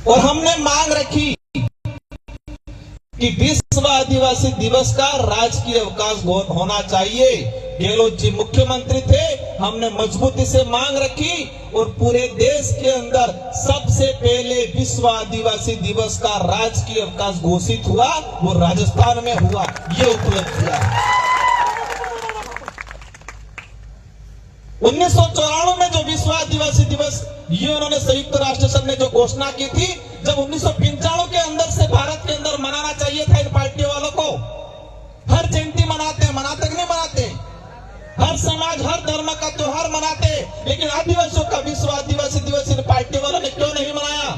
और हमने मांग रखी कि विश्व आदिवासी दिवस का राजकीय अवकाश होना चाहिए। गहलोत जी मुख्यमंत्री थे, हमने मजबूती से मांग रखी और पूरे देश के अंदर सबसे पहले विश्व आदिवासी दिवस का राजकीय अवकाश घोषित हुआ, वो राजस्थान में हुआ। ये उपलब्धि है। 1994 में जो विश्व आदिवासी दिवस ये उन्होंने संयुक्त राष्ट्र संघ ने जो घोषणा की थी, जब 1995 के अंदर से भारत के अंदर मनाना चाहिए था इन पार्टियों वालों को। हर जयंती मनाते हैं, मनाते कि नहीं मनाते? हर समाज हर धर्म का त्योहार मनाते, लेकिन आदिवासियों का विश्व आदिवासी दिवस इन पार्टी वालों ने क्यों नहीं मनाया?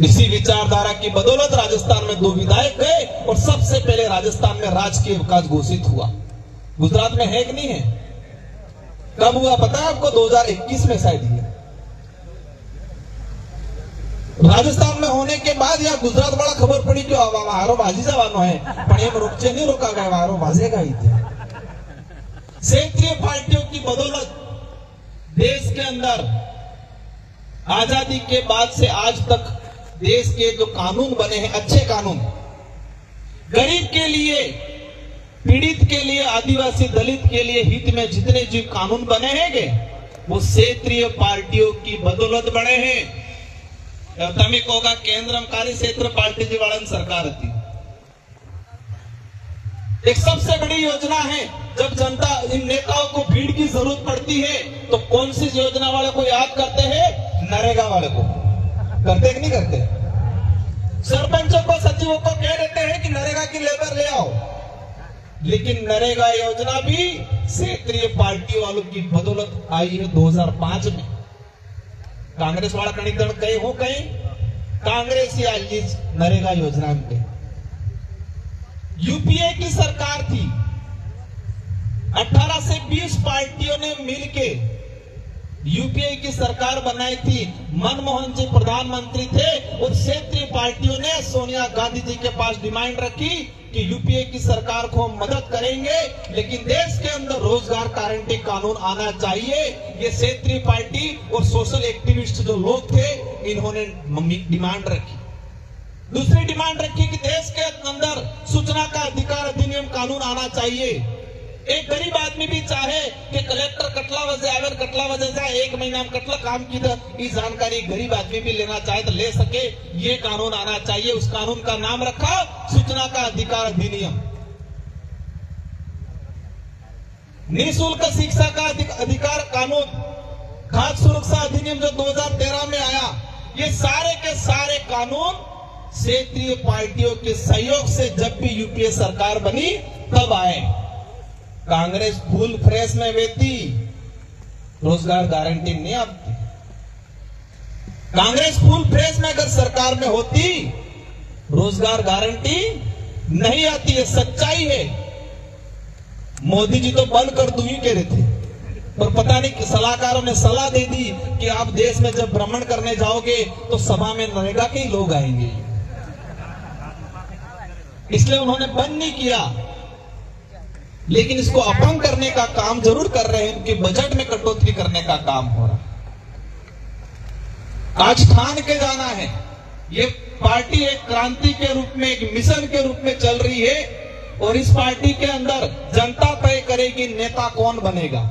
इसी विचारधारा की बदौलत राजस्थान में 2 विधायक गए और सबसे पहले राजस्थान में राजकीय अवकाश घोषित हुआ। गुजरात में है कि नहीं है? कब हुआ पता है आपको? 2021 में शायद ये। राजस्थान में होने के बाद या गुजरात बड़ा खबर पड़ी कि वारो भाजी जवानो है, पण एम रोकचे नहीं रोका गया, वारो भाजेगा ही थे। क्षेत्रीय पार्टियों की बदौलत देश के अंदर आजादी के बाद से आज तक देश के जो कानून बने हैं, अच्छे कानून, गरीब के लिए, पीड़ित के लिए, आदिवासी दलित के लिए हित में जितने जो कानून बने हैं वो क्षेत्रीय पार्टियों की बदौलत बने हैं। તમે કોગા કેન્દ્રમકારી ક્ષેત્ર પાર્ટી जी वालन सरकार थी। एक सबसे बड़ी योजना है, जब जनता इन नेताओं को भीड़ की जरूरत पड़ती है तो कौन सी योजना वाले को याद करते हैं? नरेगा वाले को। करते कि नहीं करते? सरपंचों को, सचिवों को कह देते हैं कि नरेगा की लेबर ले आओ, लेकिन नरेगा योजना भी क्षेत्रीय पार्टी वालों की बदौलत आई है 2005 में। कांग्रेस वाला कहीं कहीं हो, कहीं कांग्रेस या नरेगा योजना में यूपीए की सरकार थी। 18 से 20 पार्टियों ने मिलके यूपीए की सरकार बनाई थी। मनमोहन जी प्रधानमंत्री थे और क्षेत्रीय पार्टियों ने सोनिया गांधी जी के पास डिमांड रखी कि यूपीए की सरकार को हम मदद करेंगे, लेकिन देश के अंदर रोजगार गारंटी कानून आना चाहिए। ये क्षेत्रीय पार्टी और सोशल एक्टिविस्ट जो लोग थे, इन्होंने डिमांड रखी। दूसरी डिमांड रखी कि देश के अंदर सूचना का अधिकार अधिनियम कानून आना चाहिए। एक गरीब आदमी भी चाहे कि कलेक्टर कटला वजे आवे, कटला वजे जाए, 1 महीना में कटला काम की ये जानकारी गरीब आदमी भी लेना चाहे तो ले सके, ये कानून आना चाहिए। उस कानून का नाम रखा सूचना का अधिकार अधिनियम। निःशुल्क शिक्षा का अधिकार कानून, खाद्य सुरक्षा अधिनियम जो 2013 में आया, ये सारे के सारे कानून क्षेत्रीय पार्टियों के सहयोग से जब भी यूपीए सरकार बनी तब आए। कांग्रेस फुल फ्रेश में वेती, रोजगार गारंटी नहीं आती। कांग्रेस फुल फ्रेश में अगर सरकार में होती, रोजगार गारंटी नहीं आती। है सच्चाई है। मोदी जी तो बंद कर दूं ही कह रहे थे, पर पता नहीं कि सलाहकारों ने सलाह दे दी कि आप देश में जब भ्रमण करने जाओगे तो सभा में नरेगा के ही लोग आएंगे, इसलिए उन्होंने बंद नहीं किया। लेकिन इसको अपंग करने का काम जरूर कर रहे हैं, उनके बजट में कटौती करने का काम हो रहा। आज ठान के जाना है, ये पार्टी एक क्रांति के रूप में, एक मिशन के रूप में चल रही है और इस पार्टी के अंदर जनता तय करेगी नेता कौन बनेगा।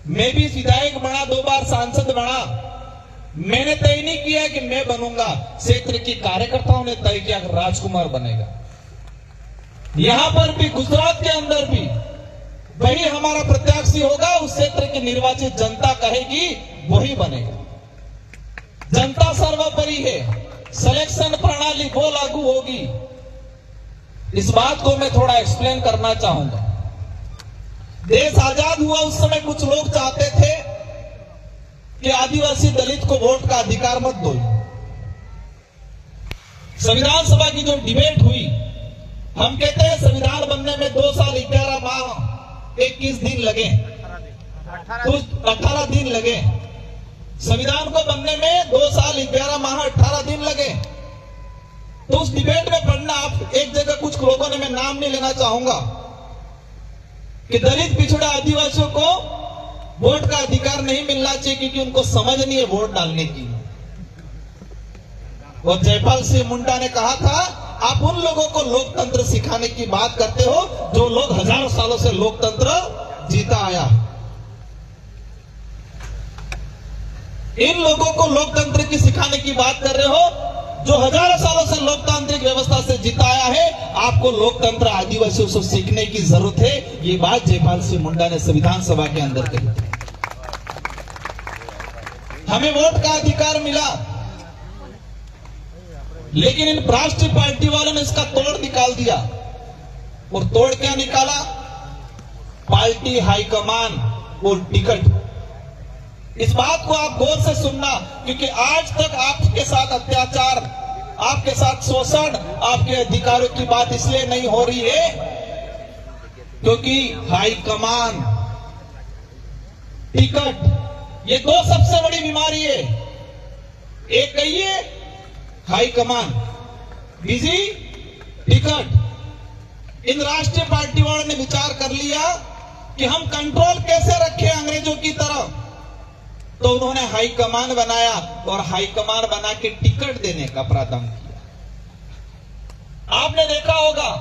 मैं भी विधायक बना, 2 बार सांसद बना, मैंने तय नहीं किया कि मैं बनूंगा, क्षेत्र के कार्यकर्ताओं ने तय किया कि राजकुमार बनेगा। यहां पर भी, गुजरात के अंदर भी वही हमारा प्रत्याशी होगा, उस क्षेत्र की निर्वाचित जनता कहेगी वही बनेगा। जनता सर्वोपरि है, सिलेक्शन प्रणाली वो लागू होगी। इस बात को मैं थोड़ा एक्सप्लेन करना चाहूंगा। देश आजाद हुआ उस समय कुछ लोग चाहते थे कि आदिवासी दलित को वोट का अधिकार मत दो। संविधान सभा की जो डिबेट हुई, हम कहते हैं संविधान बनने में 2 साल 11 माह 21 दिन लगे, 18 दिन लगे। संविधान को बनने में 2 साल 11 माह 18 दिन लगे। तो उस डिबेट में पढ़ना, आप एक जगह कुछ लोगों ने, मैं नाम नहीं लेना चाहूंगा, कि दलित पिछड़ा आदिवासियों को वोट का अधिकार नहीं मिलना चाहिए क्योंकि उनको समझ नहीं है वोट डालने की। और जयपाल सिंह मुंडा ने कहा था, आप उन लोगों को लोकतंत्र सिखाने की बात करते हो जो लोग हजारों सालों से लोकतंत्र जीता आया। इन लोगों को लोकतंत्र की सिखाने की बात कर रहे हो जो हजारों सालों से लोकतांत्रिक व्यवस्था से जीता आया है। आपको लोकतंत्र आदिवासियों से सीखने की जरूरत है। ये बात जयपाल सिंह मुंडा ने संविधान सभा के अंदर कही थी। हमें वोट का अधिकार मिला, लेकिन इन राष्ट्रीय पार्टी वालों ने इसका तोड़ निकाल दिया। और तोड़ क्या निकाला? पार्टी हाईकमान और टिकट। इस बात को आप गौर से सुनना, क्योंकि आज तक आपके साथ अत्याचार, आपके साथ शोषण, आपके अधिकारों की बात इसलिए नहीं हो रही है क्योंकि हाईकमान, टिकट, ये दो सबसे बड़ी बीमारी है। एक कहिए हाईकमान, बिजी टिकट। इन राष्ट्रीय पार्टी वालों ने विचार कर लिया कि हम कंट्रोल कैसे रखें अंग्रेजों की तरह, तो उन्होंने हाईकमान बनाया और हाईकमान बना के टिकट देने का प्रावधान किया। आपने देखा होगा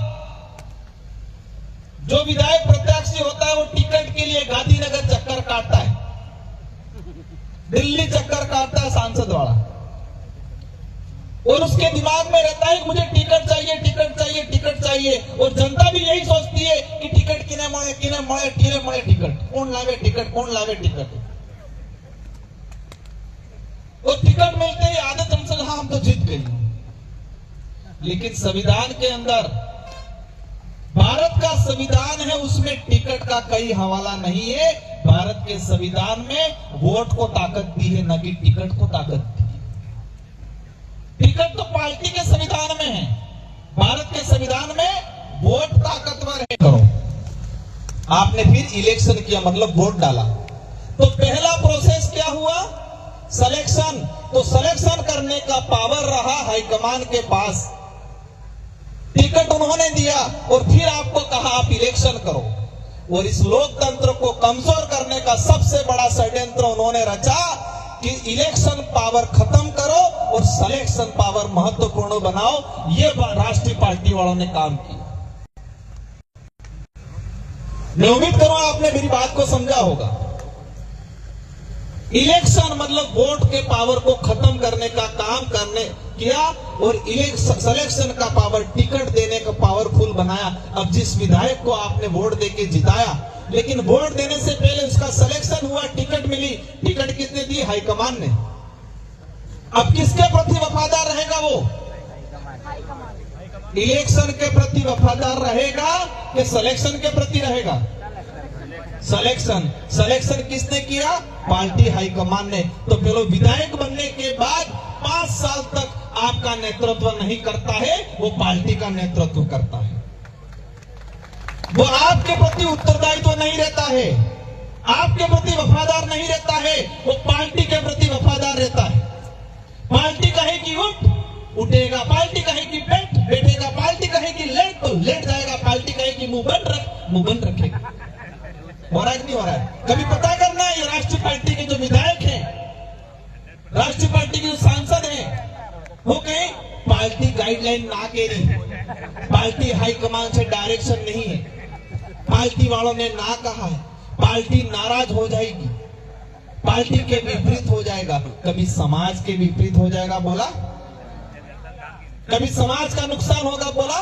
जो विधायक प्रत्याशी होता है वो टिकट के लिए गांधीनगर चक्कर काटता है, दिल्ली चक्कर काटता है सांसद वाला, और उसके दिमाग में रहता है कि मुझे टिकट चाहिए, टिकट चाहिए, टिकट चाहिए। और जनता भी यही सोचती है कि टिकट किने मळे टिकट, कौन लावे टिकट, कौन लावे टिकट। और टिकट मिलते ही आदत हमसे, हाँ हम तो जीत गए। लेकिन संविधान के अंदर, भारत का संविधान है, उसमें टिकट का कई हवाला नहीं है। भारत के संविधान में वोट को ताकत दी है, न कि टिकट को ताकत दी है। टिकट तो पार्टी के संविधान में है, भारत के संविधान में वोट ताकतवर है। करो, आपने फिर इलेक्शन किया, मतलब वोट डाला, तो पहला प्रोसेस क्या हुआ? सिलेक्शन। तो सिलेक्शन करने का पावर रहा हाईकमान के पास, टिकट उन्होंने दिया और फिर आपको कहा आप इलेक्शन करो। और इस लोकतंत्र को कमजोर करने का सबसे बड़ा षड्यंत्र उन्होंने रचा कि इलेक्शन पावर खत्म करो और सिलेक्शन पावर महत्वपूर्ण बनाओ। ये राष्ट्रीय पार्टी वालों ने काम किया। मैं उम्मीद करूंगा आपने मेरी बात को समझा होगा। इलेक्शन मतलब वोट के पावर को खत्म करने का काम करने किया और सिलेक्शन का पावर, टिकट देने का पावरफुल बनाया। अब जिस विधायक को आपने वोट देके जिताया, लेकिन वोट देने से पहले उसका सिलेक्शन हुआ, टिकट मिली, टिकट किसने दी? हाईकमान ने। अब किसके प्रति वफादार रहेगा वो? इलेक्शन के प्रति वफादार रहेगा कि सिलेक्शन के प्रति रहेगा? सिलेक्शन किसने किया? पार्टी हाईकमान ने। तो पहले विधायक बनने के बाद 5 साल तक आपका नेतृत्व नहीं करता है, वो पार्टी का नेतृत्व करता है। वो आपके प्रति उत्तरदायित्व नहीं रहता है, आपके प्रति वफादार नहीं रहता है, वो पार्टी के प्रति वफादार रहता है। पार्टी कहेगी उठ, उठेगा। पार्टी कहेगी बैठ, बैठेगा। पार्टी कहेगी लेट, तो लेट जाएगा। पार्टी कहेगी मुंह बंद रख, मुंह बंद रखेगा। हो रहा है नहीं हो रहा है? कभी पता करना है, ये राष्ट्रीय पार्टी के जो विधायक हैं, राष्ट्रीय पार्टी के जो सांसद हैं, वो कहें पार्टी गाइडलाइन ना के रही, पार्टी हाईकमान से डायरेक्शन नहीं है, पार्टी वालों ने ना कहा है, पार्टी नाराज हो जाएगी, पार्टी के विपरीत हो जाएगा। कभी समाज के विपरीत हो जाएगा बोला, कभी समाज का नुकसान होगा बोला,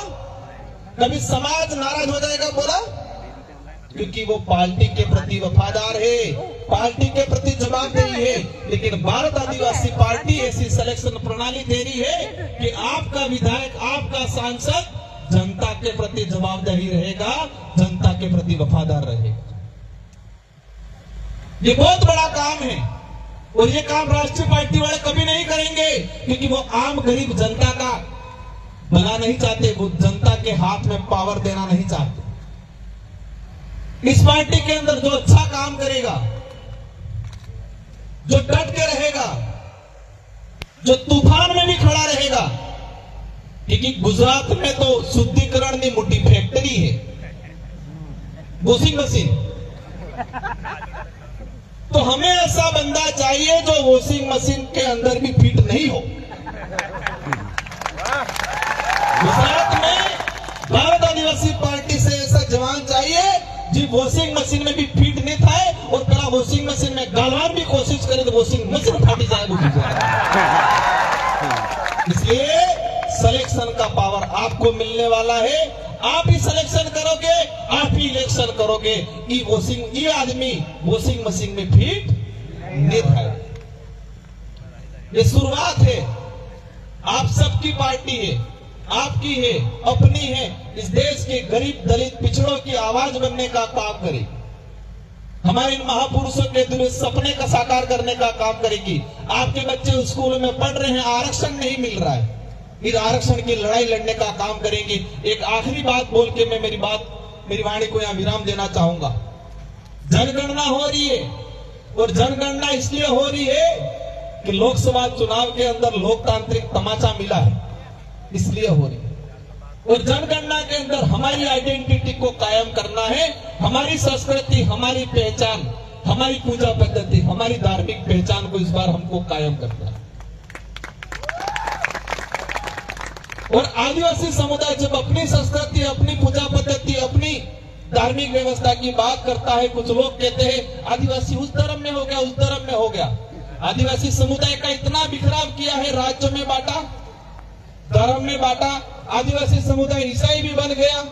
कभी समाज नाराज हो जाएगा बोला, क्योंकि वो पार्टी के प्रति वफादार है, पार्टी के प्रति जवाबदेही है। लेकिन भारत आदिवासी पार्टी ऐसी सिलेक्शन प्रणाली दे रही है कि आपका विधायक, आपका सांसद जनता के प्रति जवाबदेही रहेगा, जनता के प्रति वफादार रहेगा। ये बहुत बड़ा काम है और ये काम राष्ट्रीय पार्टी वाले कभी नहीं करेंगे, क्योंकि वो आम गरीब जनता का भला नहीं चाहते, वो जनता के हाथ में पावर देना नहीं चाहते। इस पार्टी के अंदर जो अच्छा काम करेगा, जो डट के रहेगा, जो तूफान में भी खड़ा रहेगा, क्योंकि गुजरात में तो शुद्धिकरण की मोटी फैक्ट्री है, वॉशिंग मशीन। तो हमें ऐसा बंदा चाहिए जो वॉशिंग मशीन के अंदर भी फिट नहीं हो। गुजरात में भारत आदिवासी पार्टी से ऐसा जवान चाहिए जो वॉशिंग मशीन में भी फिट नहीं था और कड़ा वॉशिंग मशीन में गालवान भी कोशिश करे तो वॉशिंग मशीन फाटी जाए बुझ जाए। इसलिए सिलेक्शन का पावर आपको मिलने वाला है। आप ही सिलेक्शन करोगे, आप ही इलेक्शन करोगे कि ये आदमी वॉशिंग मशीन में फिट नहीं था। ये शुरुआत है। आप सबकी पार्टी है, आपकी है, अपनी है। इस देश के गरीब दलित पिछड़ों की आवाज बनने का काम करेगी। हमारे इन महापुरुषों के दिल सपने का साकार करने का काम करेगी। आपके बच्चे स्कूल में पढ़ रहे हैं, आरक्षण नहीं मिल रहा है, इस आरक्षण की लड़ाई लड़ने का काम करेंगे। एक आखिरी बात बोल के मैं मेरी वाणी को यहाँ विराम देना चाहूंगा। जनगणना हो रही है और जनगणना इसलिए हो रही है कि लोकसभा चुनाव के अंदर लोकतांत्रिक तमाचा मिला है, इसलिए हो रही है। और जनगणना के अंदर हमारी आइडेंटिटी को कायम करना है, हमारी संस्कृति, हमारी पहचान, हमारी पूजा पद्धति, हमारी धार्मिक पहचान को इस बार हमको कायम करना है। और आदिवासी समुदाय जब अपनी संस्कृति, अपनी पूजा पद्धति, अपनी धार्मिक व्यवस्था की बात करता है, कुछ लोग कहते हैं आदिवासी उस धर्म में हो गया, उस धर्म में हो गया। आदिवासी समुदाय का इतना बिखराव किया है, राज्यों में बांटा, धर्म में बांटा। आदिवासी समुदाय ईसाई भी बन गया,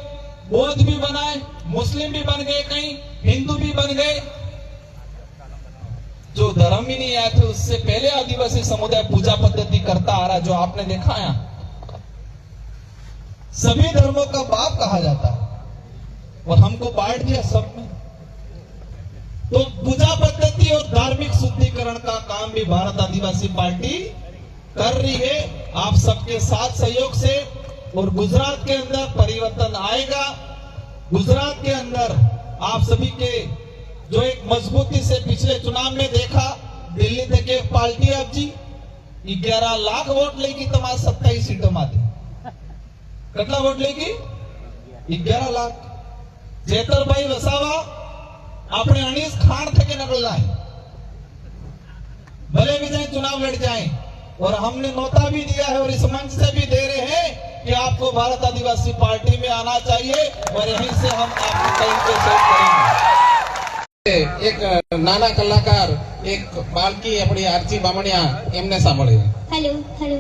बौद्ध भी बनाए, मुस्लिम भी बन गए, कहीं हिंदू भी बन गए। जो धर्म ही नहीं आए थे उससे पहले आदिवासी समुदाय पूजा पद्धति करता आ रहा, जो आपने देखा है। सभी धर्मों का बाप कहा जाता है और हमको बांट दिया सब में। तो पूजा पद्धति और धार्मिक शुद्धिकरण का काम भी भारत आदिवासी पार्टी कर रही है, आप सबके साथ सहयोग से। और गुजरात के अंदर परिवर्तन आएगा। गुजरात के अंदर आप सभी के जो एक मजबूती से पिछले चुनाव में देखा, दिल्ली तक एक पार्टी आप जी 11 लाख वोट लेगी, तुम्हारे 27 सीटों में कितना वोट लेगी? 11 लाख। जेतरभाई वसावा अपने अनीस खान थे नकल जाए, भले भी जाए चुनाव लड़ जाए। और हमने नौता भी दिया है और इस मंच से भी दे रहे हैं कि आपको भारत आदिवासी पार्टी में आना चाहिए और यहीं से हम आपको कहीं पे सेट करेंगे। एक नाना कलाकार, एक बालकी अपनी आरती बामणिया एमने सांभळे। Hello hello.